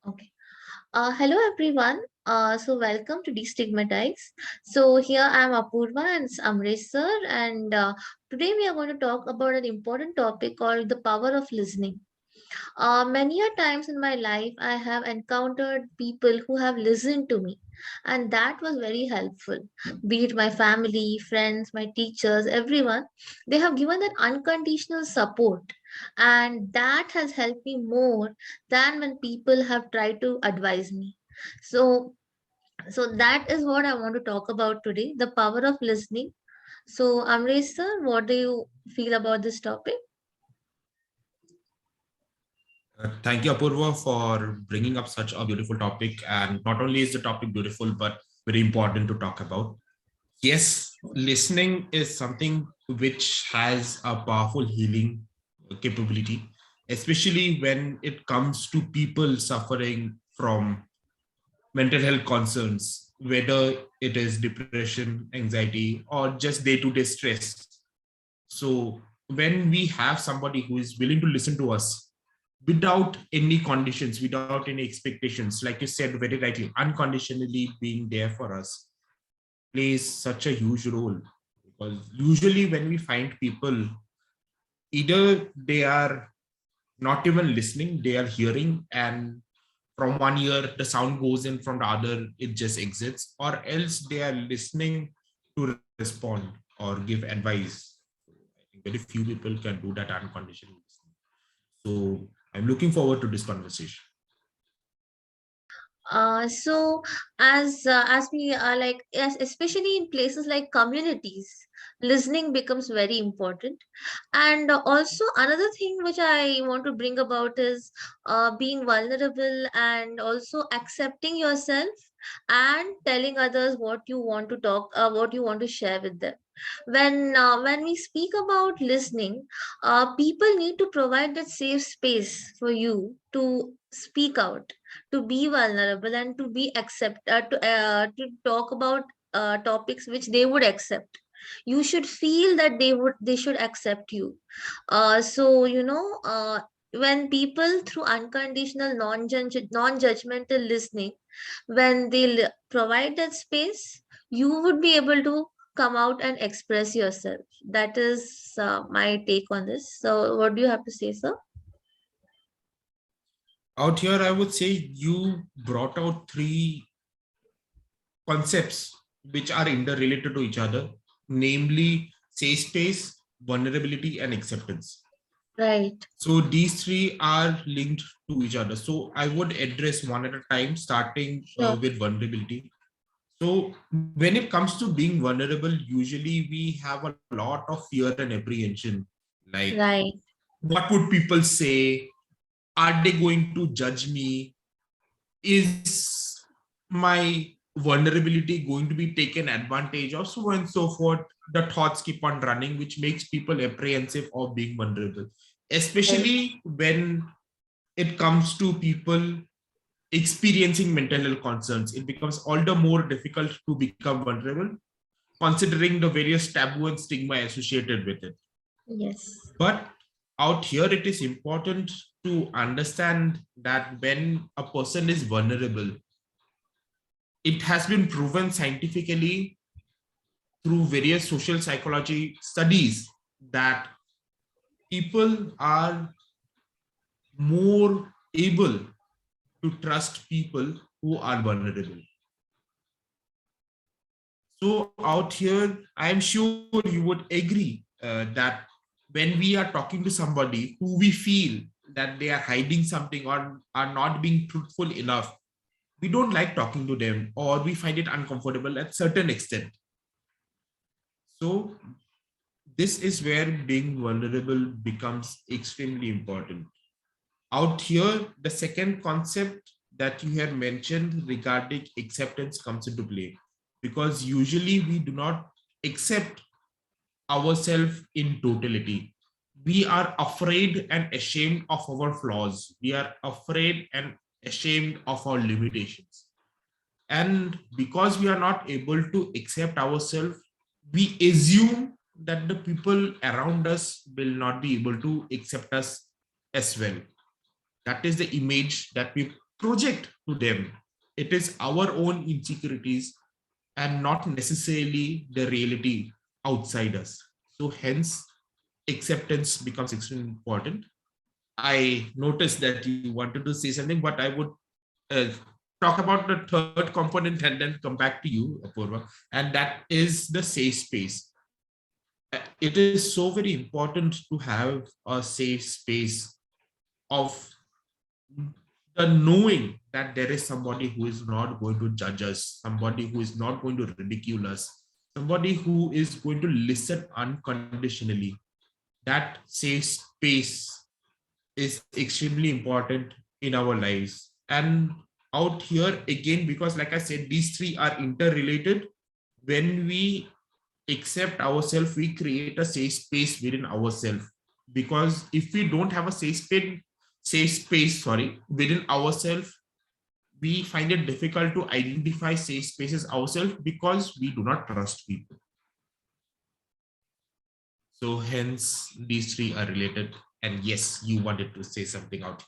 Okay. Hello everyone. Welcome to Destigmatize. So here I am Apurva and it's Amresh sir, and today we are going to talk about an important topic called the power of listening. Many a times in my life, I have encountered people who have listened to me, and that was very helpful. Be it my family, friends, my teachers, everyone, they have given that unconditional support, and that has helped me more than when people have tried to advise me. So, so that is what I want to talk about today: the power of listening. So, Amresh sir, what do you feel about this topic? Thank you, Apurva, for bringing up such a beautiful topic. And not only is the topic beautiful, but very important to talk about. Yes, listening is something which has a powerful healing capability, especially when it comes to people suffering from mental health concerns, whether it is depression, anxiety, or just day to day stress. So, when we have somebody who is willing to listen to us without any conditions, without any expectations, like you said very rightly, unconditionally being there for us, plays such a huge role. Because usually, when we find people, either they are not even listening, they are hearing, and from one ear the sound goes in, from the other it just exits, or else they are listening to respond or give advice. I think very few people can do that unconditional listening. So I'm looking forward to this conversation. So as we are like, yes, especially in places like communities, listening becomes very important. And also another thing which I want to bring about is being vulnerable and also accepting yourself and telling others what you want to talk, what you want to share with them. When we speak about listening, people need to provide that safe space for you to speak out, to be vulnerable, and to be to talk about topics which they would accept. You should feel that they should accept you. When people through unconditional non-judgmental listening, when they provide that space, you would be able to come out and express yourself. That is my take on this. So what do you have to say, sir? Out here, I would say you brought out three concepts which are interrelated to each other, namely safe space, vulnerability, and acceptance. Right. So these three are linked to each other. So I would address one at a time, starting Sure. with vulnerability. So when it comes to being vulnerable, usually we have a lot of fear and apprehension. Like, Right. what would people say? Are they going to judge me? Is my vulnerability going to be taken advantage of, so on and so forth? The thoughts keep on running, which makes people apprehensive of being vulnerable, Right. especially when it comes to people experiencing mental health concerns. It becomes all the more difficult to become vulnerable, considering the various taboo and stigma associated with it. Yes. But out here, it is important to understand that when a person is vulnerable, it has been proven scientifically through various social psychology studies that people are more able to trust people who are vulnerable. So out here, I am sure you would agree that when we are talking to somebody who we feel that they are hiding something or are not being truthful enough, we don't like talking to them, or we find it uncomfortable at certain extent. So this is where being vulnerable becomes extremely important. Out here, the second concept that you have mentioned regarding acceptance comes into play, because usually we do not accept ourselves in totality. We are afraid and ashamed of our flaws. We are afraid and ashamed of our limitations. And because we are not able to accept ourselves, we assume that the people around us will not be able to accept us as well. That is the image that we project to them. It is our own insecurities and not necessarily the reality outside us. So hence, acceptance becomes extremely important. I noticed that you wanted to say something, but I would uh, talk about the third component and then come back to you, Apurva, and that is the safe space. It is so very important to have a safe space of the knowing that there is somebody who is not going to judge us, somebody who is not going to ridicule us, somebody who is going to listen unconditionally. That safe space is extremely important in our lives. And out here again, because like I said, these three are interrelated. When we accept ourselves, we create a safe space within ourselves. Because if we don't have a safe space within ourselves, we find it difficult to identify safe spaces ourselves because we do not trust people. So hence these three are related. And yes, you wanted to say something out.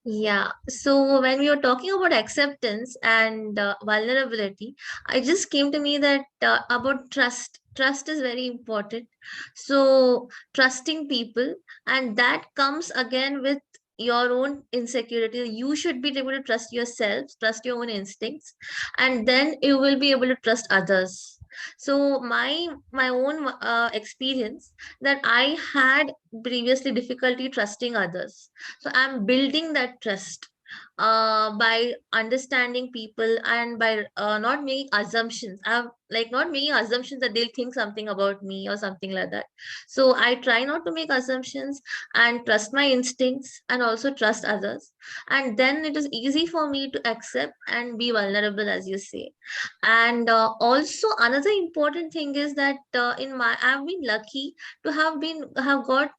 Yeah, so when we were talking about acceptance and vulnerability, I just came to me that about trust. Trust is very important. So, trusting people, and that comes again with your own insecurity. You should be able to trust yourself, trust your own instincts, and then you will be able to trust others. So, my own experience that I had previously difficulty trusting others, so I'm building that trust by understanding people and by not making assumptions. I'm like not making assumptions that they'll think something about me or something like that. So I try not to make assumptions and trust my instincts and also trust others. And then it is easy for me to accept and be vulnerable, as you say. And also another important thing is that I've been lucky to have got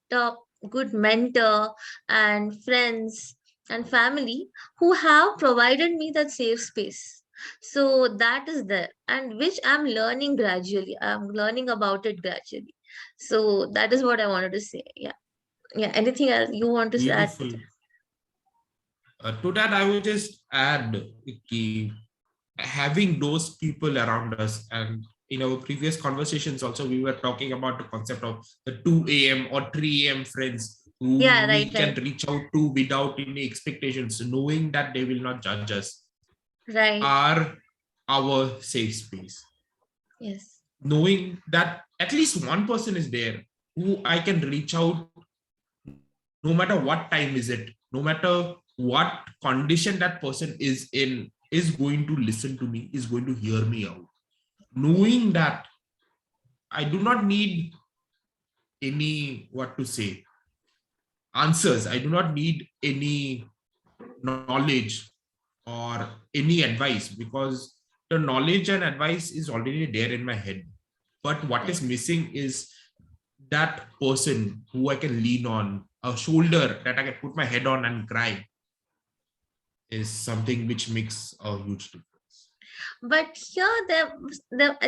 good mentor and friends and family who have provided me that safe space. So that is there, and which I'm learning gradually. I'm learning about it gradually. So that is what I wanted to say. Yeah. Yeah. Anything else you want to add to Beautiful. that? To that, I would just add ki, having those people around us. And in our previous conversations, also, we were talking about the concept of the 2 a.m. or 3 a.m. friends who Yeah. we Right. can Right. reach out to without any expectations, knowing that they will not judge us, Right. are our safe space. Yes. Knowing that at least one person is there who I can reach out no matter what time is it, no matter what condition that person is in, is going to listen to me, is going to hear me out. Knowing that I do not need any, what to say, answers. I do not need any knowledge or any advice, because the knowledge and advice is already there in my head. But what is Right. missing is that person who I can lean on, a shoulder that I can put my head on and cry, is something which makes a huge difference. But here,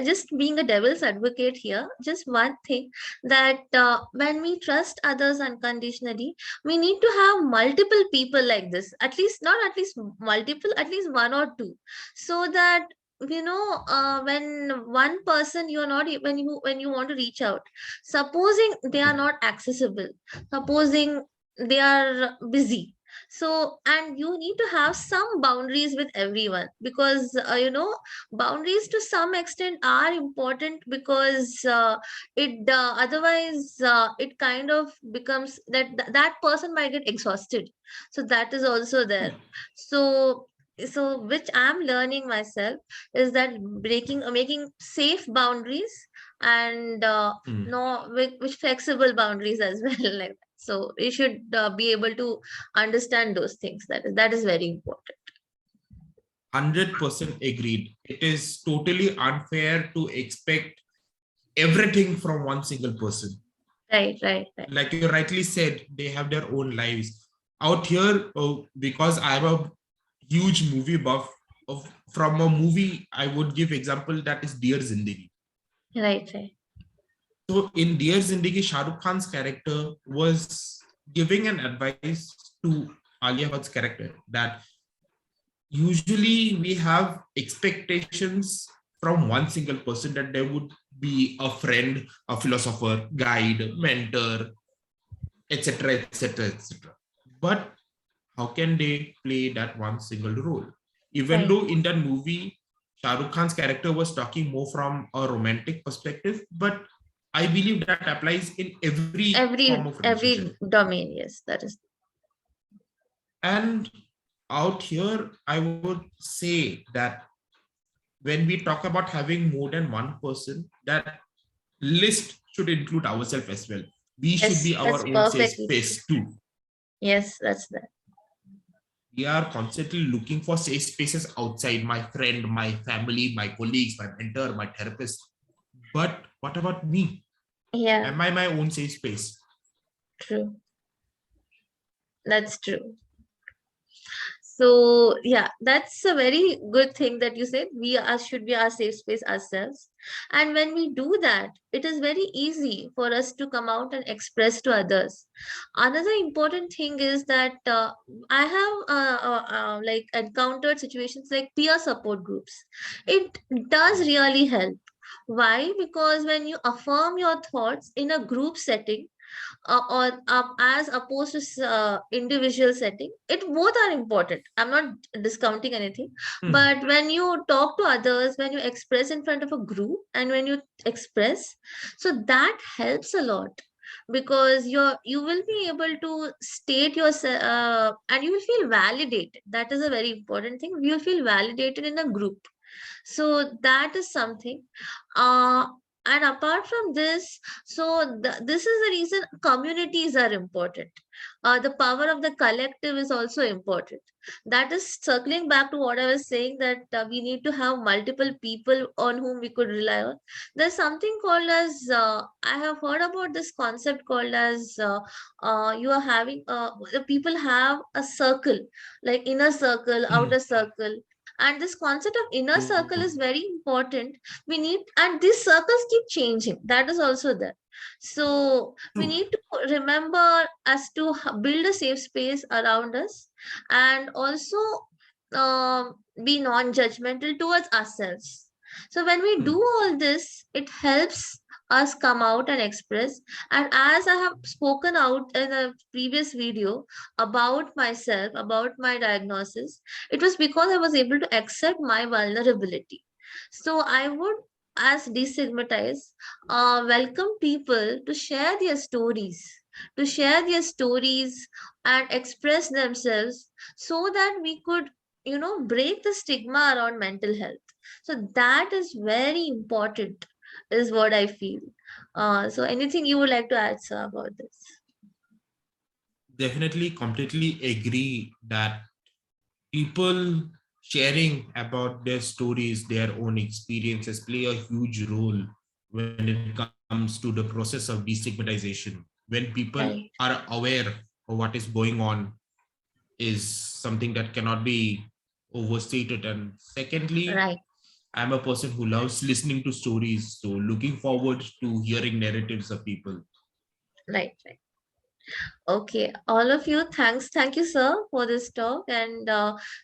just being a devil's advocate here, just one thing that when we trust others unconditionally, we need to have multiple people like this. At least, not at least multiple, at least one or two, so that when one person you're not when you want to reach out, supposing they are not accessible, supposing they are busy, so and you need to have some boundaries with everyone, because boundaries to some extent are important, because it otherwise it kind of becomes that that person might get exhausted. So that is also there. So which I'm learning myself is that breaking making safe boundaries, and Mm. no with flexible boundaries as well, like that. So you should be able to understand those things. That is very important. 100% agreed. It is totally unfair to expect everything from one single person. Right, right, right. Like you rightly said, they have their own lives. Out here, because I'm a huge movie buff, from a movie, I would give example that is Dear Zindagi. Right, right. So in Dear Zindagi, Shah Rukh Khan's character was giving an advice to Alia Bhatt's character that usually we have expectations from one single person that there would be a friend, a philosopher, guide, mentor, etc., etc., etc. But how can they play that one single role? Even Right. though in that movie, Shah Rukh Khan's character was talking more from a romantic perspective, but I believe that applies in every form of relationship. Every domain, yes, that is. And out here, I would say that when we talk about having more than one person, that list should include ourselves as well. We should Yes, be our that's own safe perfectly true. space too. Yes, that's that. We are constantly looking for safe spaces outside my friend, my family, my colleagues, my mentor, my therapist. But what about me? Yeah, Am I my own safe space? true. That's true. So yeah, that's a very good thing that you said. We are should be our safe space ourselves. And when we do that, it is very easy for us to come out and express to others. Another important thing is that I have like encountered situations like peer support groups. It does really help. Why? Because when you affirm your thoughts in a group setting, or as opposed to individual setting, it both are important. I'm not discounting anything, Hmm. but when you talk to others, when you express in front of a group and when you express, so that helps a lot, because you will be able to state yourself, and you will feel validated. That is a very important thing. You will feel validated in a group, so that is something. uh and apart from this, so this is the reason communities are important. The power of the collective is also important. That is circling back to what I was saying, that we need to have multiple people on whom we could rely on. There's something called as I have heard about this concept called as you are having the people have a circle, like inner circle, Hmm. outer circle. And this concept of inner circle True. is very important. We need, and these circles keep changing, that is also there. So we True. need to remember as to build a safe space around us, and also be non-judgmental towards ourselves. So when we do Hmm. all this, it helps us come out and express. And as I have spoken out in a previous video about myself, about my diagnosis, it was because I was able to accept my vulnerability. So I would, as destigmatize, welcome people to share their stories, and express themselves, so that we could, break the stigma around mental health. So that is very important, is what I feel. So anything you would like to add, sir, about this? Definitely, completely agree that people sharing about their stories, their own experiences play a huge role when it comes to the process of destigmatization. When people Right, are aware of what is going on, is something that cannot be overstated. And secondly, right, I'm a person who loves listening to stories, so looking forward to hearing narratives of people. right. Okay, all of you, thank you, sir, for this talk, and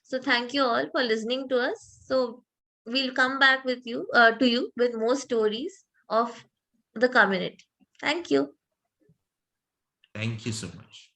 so thank you all for listening to us. So we'll come back with you, to you, with more stories of the community. Thank you. Thank you so much.